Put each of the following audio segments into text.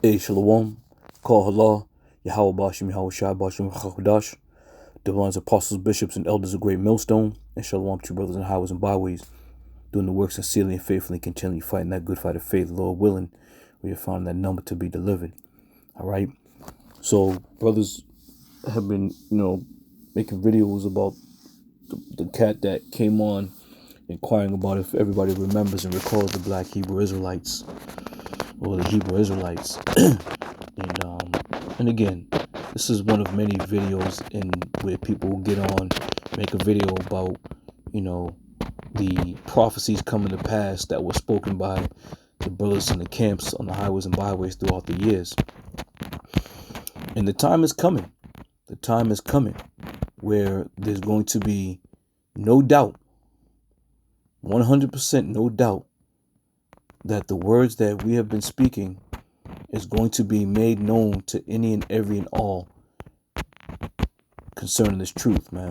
Hey, Shalom, Call Allah, Yahweh Bashim, Yahweh Shai Bashim, Chakudash, divines, apostles, bishops, and elders of Great Millstone, and Shalom to brothers in highways and byways, doing the work sincerely and faithfully, continually fighting that good fight of faith, Lord willing, we have found that number to be delivered. All right. So, brothers have been, making videos about the cat that came on, inquiring about if everybody remembers and recalls the Black Hebrew Israelites or the Hebrew Israelites. And again, this is one of many videos in where people will get on, make a video about, the prophecies coming to pass that were spoken by the brothers in the camps on the highways and byways throughout the years. And the time is coming. The time is coming where there's going to be no doubt, 100% no doubt, that the words that we have been speaking is going to be made known to any and every and all concerning this truth, man.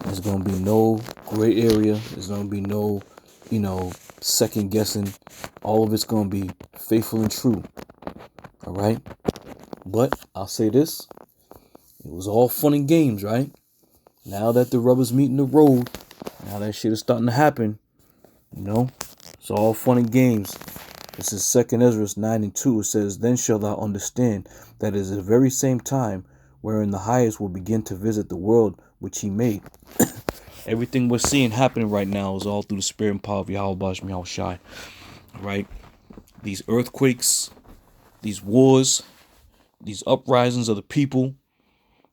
There's going to be no gray area. There's going to be no, second guessing. All of it's going to be faithful and true. All right. But I'll say this. It was all fun and games, right? Now that the rubber's meeting the road, now that shit is starting to happen, it's all fun and games. This is 2 Ezra 9:2. It says, "Then shalt thou understand that it is the very same time wherein the highest will begin to visit the world which he made." Everything we're seeing happening right now is all through the spirit and power of Yahweh Bashim Yahweh Shai. Right? These earthquakes, these wars, these uprisings of the people,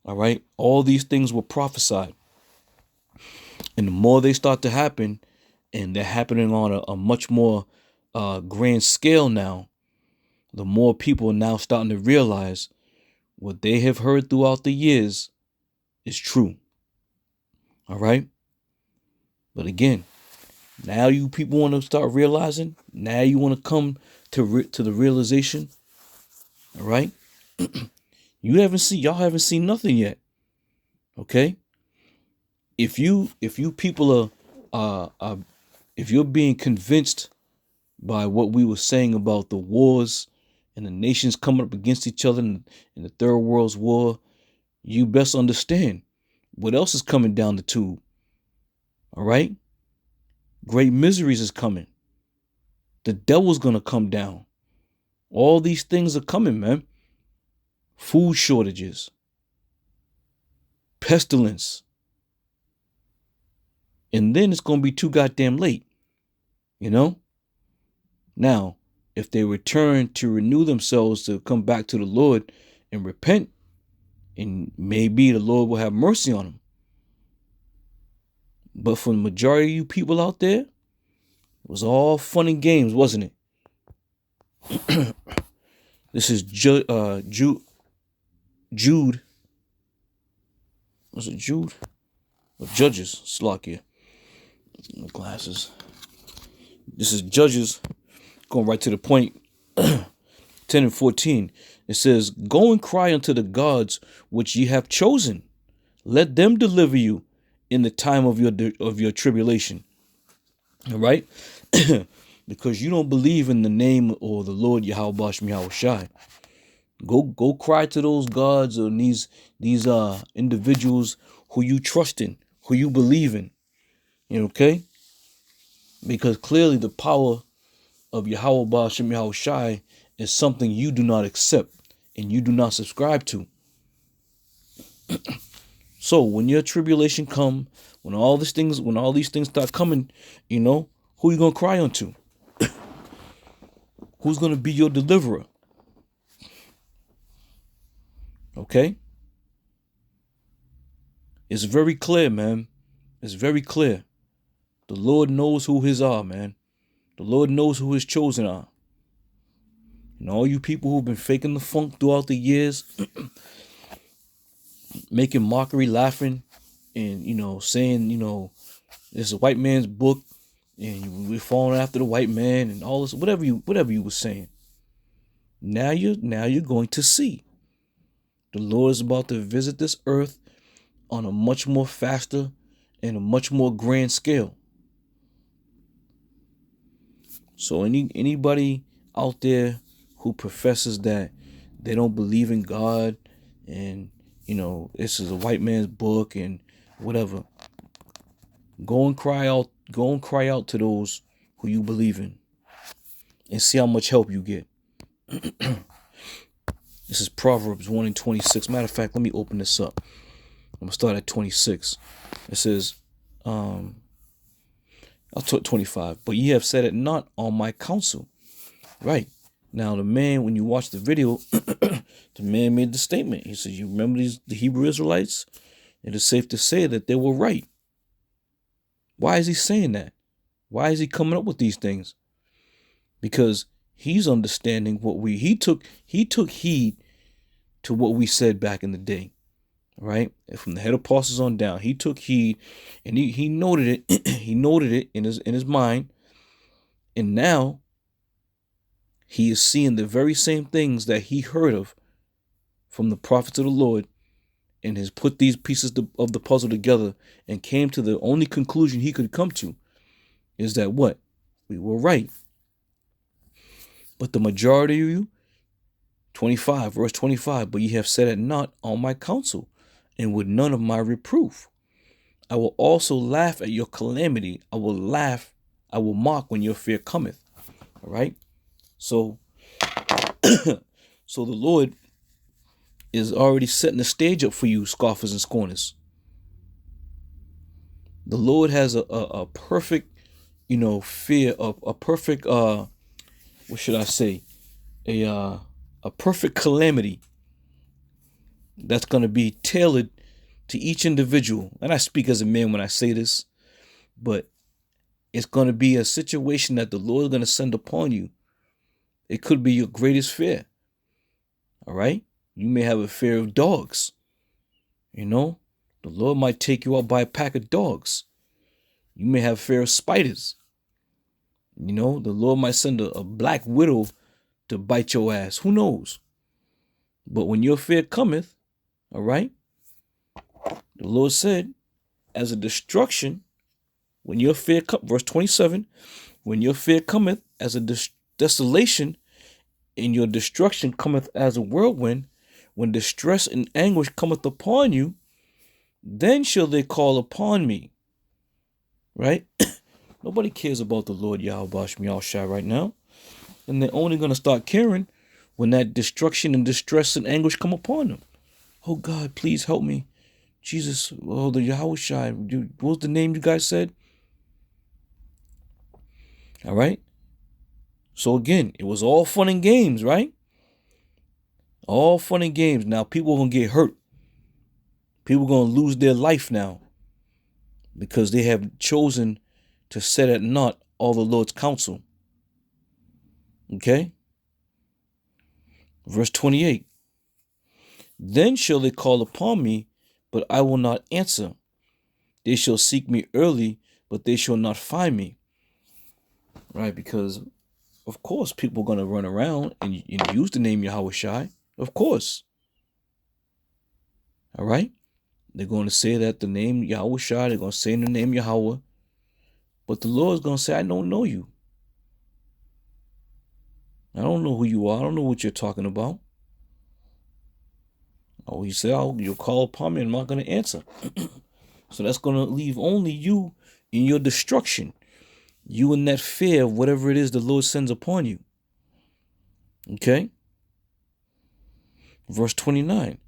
all right? All these things were prophesied. And the more they start to happen, and they're happening on a much more grand scale now, the more people are now starting to realize what they have heard throughout the years is true. All right? But again, now you people want to start realizing, now you want to come to the realization, all right? Y'all haven't seen nothing yet. Okay? If you people are if you're being convinced by what we were saying about the wars and the nations coming up against each other in the Third World War, you best understand what else is coming down the tube. All right? Great miseries is coming. The devil's gonna come down. All these things are coming, man. Food shortages, pestilence, and then it's gonna be too goddamn late. Now, if they return to renew themselves to come back to the Lord and repent, and maybe the Lord will have mercy on them. But for the majority of you people out there, it was all fun and games, wasn't it? This is Jude. Was it Jude? Or Judges. Slakia. My glasses. This is Judges. Going right to the point. 10 and 14. It says, "Go and cry unto the gods which ye have chosen. Let them deliver you in the time of your tribulation." All right? Because you don't believe in the name or the Lord Yahweh Bashim Yahweh Shai. Go cry to those gods or these individuals who you trust in, who you believe in. Okay? Because clearly the power of Yahweh Bashim Yahweh Shai is something you do not accept and you do not subscribe to. So when your tribulation come, when all these things start coming, who you gonna cry unto? Who's gonna be your deliverer? Okay? It's very clear, man. It's very clear. The Lord knows who his are, man. The Lord knows who his chosen are. And all you people who've been faking the funk throughout the years, making mockery, laughing, and, saying, this is a white man's book, and we're following after the white man and all this, whatever you were saying. Now you're going to see. The Lord is about to visit this earth on a much more faster and a much more grand scale. So anybody out there who professes that they don't believe in God and, this is a white man's book and whatever. Go and cry out to those who you believe in and see how much help you get. This is Proverbs 1 and 26. Matter of fact, let me open this up. I'm going to start at 26. It says, I'll talk 25. But ye have said it not on my counsel. Right. Now, the man, when you watch the video, the man made the statement. He said, you remember the Hebrew Israelites? It is safe to say that they were right. Why is he saying that? Why is he coming up with these things? Because he's understanding he took heed to what we said back in the day, right? And from the head apostles on down, he took heed and he noted it. He noted it in his mind, and now he is seeing the very same things that he heard of from the prophets of the Lord, and has put these pieces of the puzzle together and came to the only conclusion he could come to is that what? We were right. But the majority of you, 25, verse 25, but ye have said it not on my counsel, and with none of my reproof. I will also laugh at your calamity. I will mock when your fear cometh. All right? So, so the Lord is already setting the stage up for you, scoffers and scorners. The Lord has a perfect, fear of a perfect, what should I say? A perfect calamity that's going to be tailored to each individual. And I speak as a man when I say this, but it's going to be a situation that the Lord is going to send upon you. It could be your greatest fear. All right? You may have a fear of dogs. The Lord might take you out by a pack of dogs. You may have fear of spiders. The Lord might send a black widow to bite your ass. Who knows? But when your fear cometh, all right, the Lord said, as a destruction, when your fear verse 27, when your fear cometh as a desolation, and your destruction cometh as a whirlwind, when distress and anguish cometh upon you, then shall they call upon me. Right? Nobody cares about the Lord Yahweh Shai right now. And they're only going to start caring when that destruction and distress and anguish come upon them. Oh God, please help me. Jesus, oh, the Yahweh Shai. What was the name you guys said? All right. So again, it was all fun and games, right? All fun and games. Now people are going to get hurt. People are going to lose their life now because they have chosen to set at naught all the Lord's counsel. Okay? Verse 28. Then shall they call upon me, but I will not answer. They shall seek me early, but they shall not find me. Right? Because, of course, people are going to run around and use the name Yahweh Shai. Of course. All right? They're going to say that the name Yahweh Shai, they're going to say in the name Yahweh. But the Lord is going to say, I don't know you. I don't know who you are. I don't know what you're talking about. Oh, he said, you'll call upon me and I'm not going to answer. So that's going to leave only you in your destruction. You in that fear of whatever it is the Lord sends upon you. Okay? Verse 29.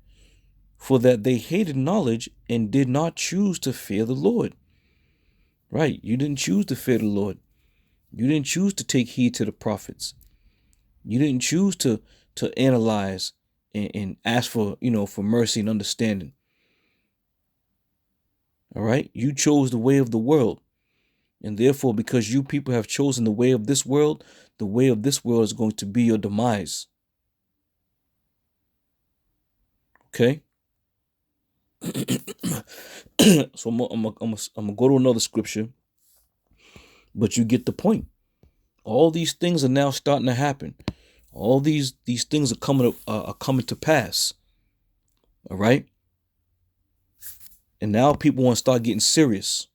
For that they hated knowledge and did not choose to fear the Lord. Right? You didn't choose to fear the Lord. You didn't choose to take heed to the prophets. You didn't choose to analyze and ask for, for mercy and understanding. All right? You chose the way of the world. And therefore, because you people have chosen the way of this world, the way of this world is going to be your demise. Okay? So I'm gonna go to another scripture, but you get the point. All these things are now starting to happen. All these things are coming to pass. All right? And now people want to start getting serious.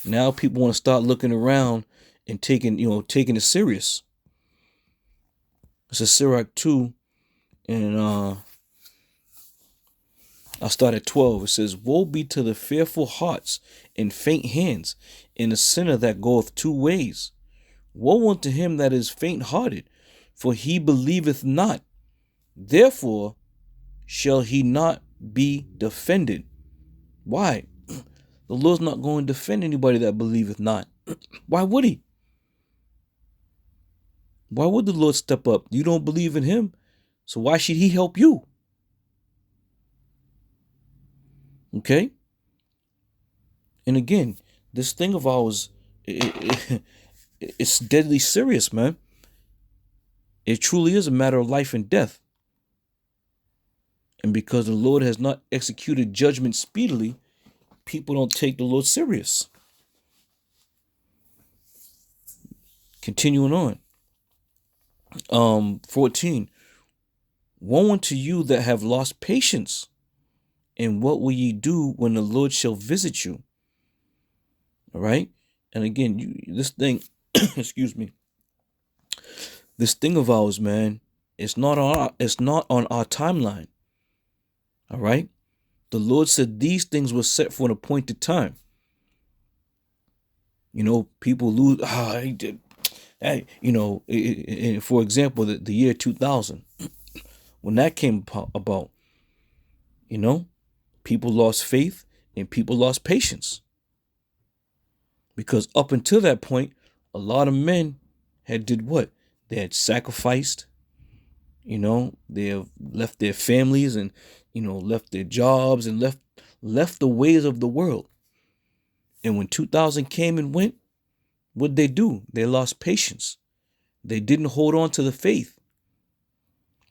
Now people want to start looking around and taking it serious. It's a Sirach 2, and I'll start at 12. It says, "Woe be to the fearful hearts and faint hands, and the sinner that goeth two ways. Woe unto him that is faint hearted, for he believeth not. Therefore shall he not be defended." Why? The Lord's not going to defend anybody that believeth not. Why would he? Why would the Lord step up? You don't believe in him, so why should he help you? Okay? And again, this thing of ours, it's deadly serious, man. It truly is a matter of life and death. And because the Lord has not executed judgment speedily, people don't take the Lord serious. Continuing on. 14. Woe unto you that have lost patience, and what will ye do when the Lord shall visit you? All right? And again, this thing, excuse me, this thing of ours, man, it's not on our timeline. All right? The Lord said these things were set for an appointed time. You know, people lose. He did. Hey, you know, for example, the year 2000, when that came about, you know, people lost faith and people lost patience. Because up until that point, a lot of men had did what? They had sacrificed, you know, they have left their families and, you know, left their jobs and left the ways of the world. And when 2000 came and went, what'd they do? They lost patience. They didn't hold on to the faith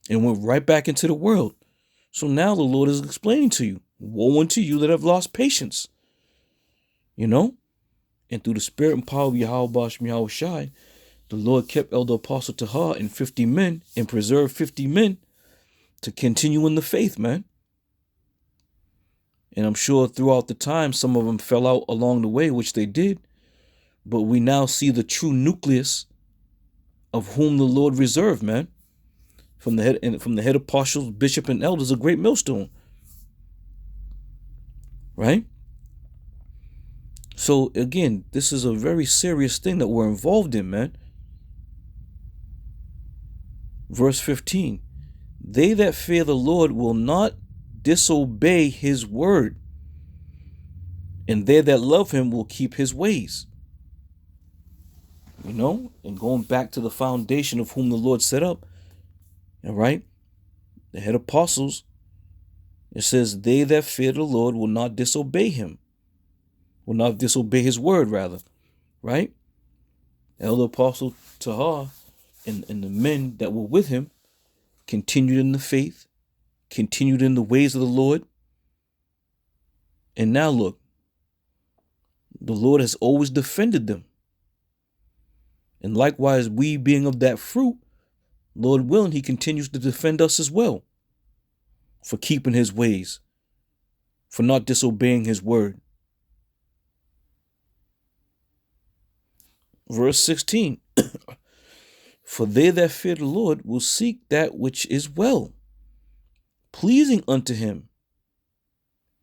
and went right back into the world. So now the Lord is explaining to you, woe unto you that have lost patience. You know? And through the spirit and power of Yahweh Shem Yahweh Shai, the Lord kept Elder Apostle Tahar and 50 men and preserved 50 men to continue in the faith, man. And I'm sure throughout the time, some of them fell out along the way, which they did. But we now see the true nucleus of whom the Lord reserved, man. From the head apostles, bishop, and elders, a great millstone. Right? So again, this is a very serious thing that we're involved in, man. Verse 15. They that fear the Lord will not disobey his word, and they that love him will keep his ways. You know, and going back to the foundation of whom the Lord set up, all right, the head apostles, it says, they that fear the Lord will not disobey him, will not disobey his word, rather, right? Elder Apostle Tahar and the men that were with him continued in the faith, continued in the ways of the Lord. And now look, the Lord has always defended them. And likewise, we being of that fruit, Lord willing, he continues to defend us as well for keeping his ways, for not disobeying his word. Verse 16. For they that fear the Lord will seek that which is well, pleasing unto him,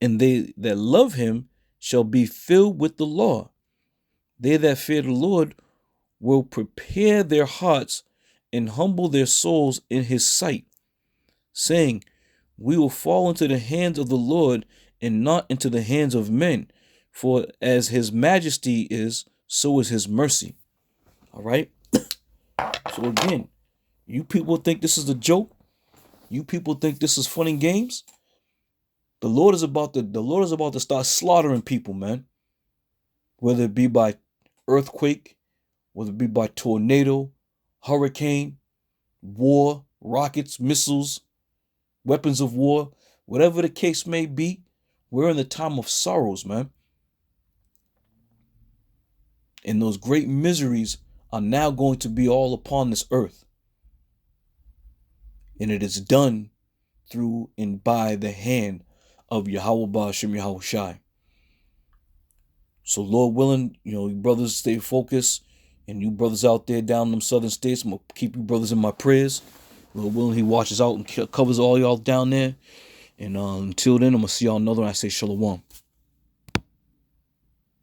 and they that love him shall be filled with the law. They that fear the Lord will prepare their hearts and humble their souls in his sight, saying, we will fall into the hands of the Lord and not into the hands of men, for as his majesty is, so is his mercy. All right? So again, you people think this is a joke? You people think this is fun and games? The Lord is about to start slaughtering people, man. Whether it be by earthquake, whether it be by tornado, hurricane, war, rockets, missiles, weapons of war, whatever the case may be, we're in the time of sorrows, man. And those great miseries are now going to be all upon this earth. And it is done through and by the hand of Yahweh Shem Yahweh Shai. So Lord willing, you know, you brothers stay focused. And you brothers out there down in them southern states, I'm going to keep you brothers in my prayers. Lord willing, he watches out and covers all y'all down there. And until then, I'm going to see y'all another one. I say shalom.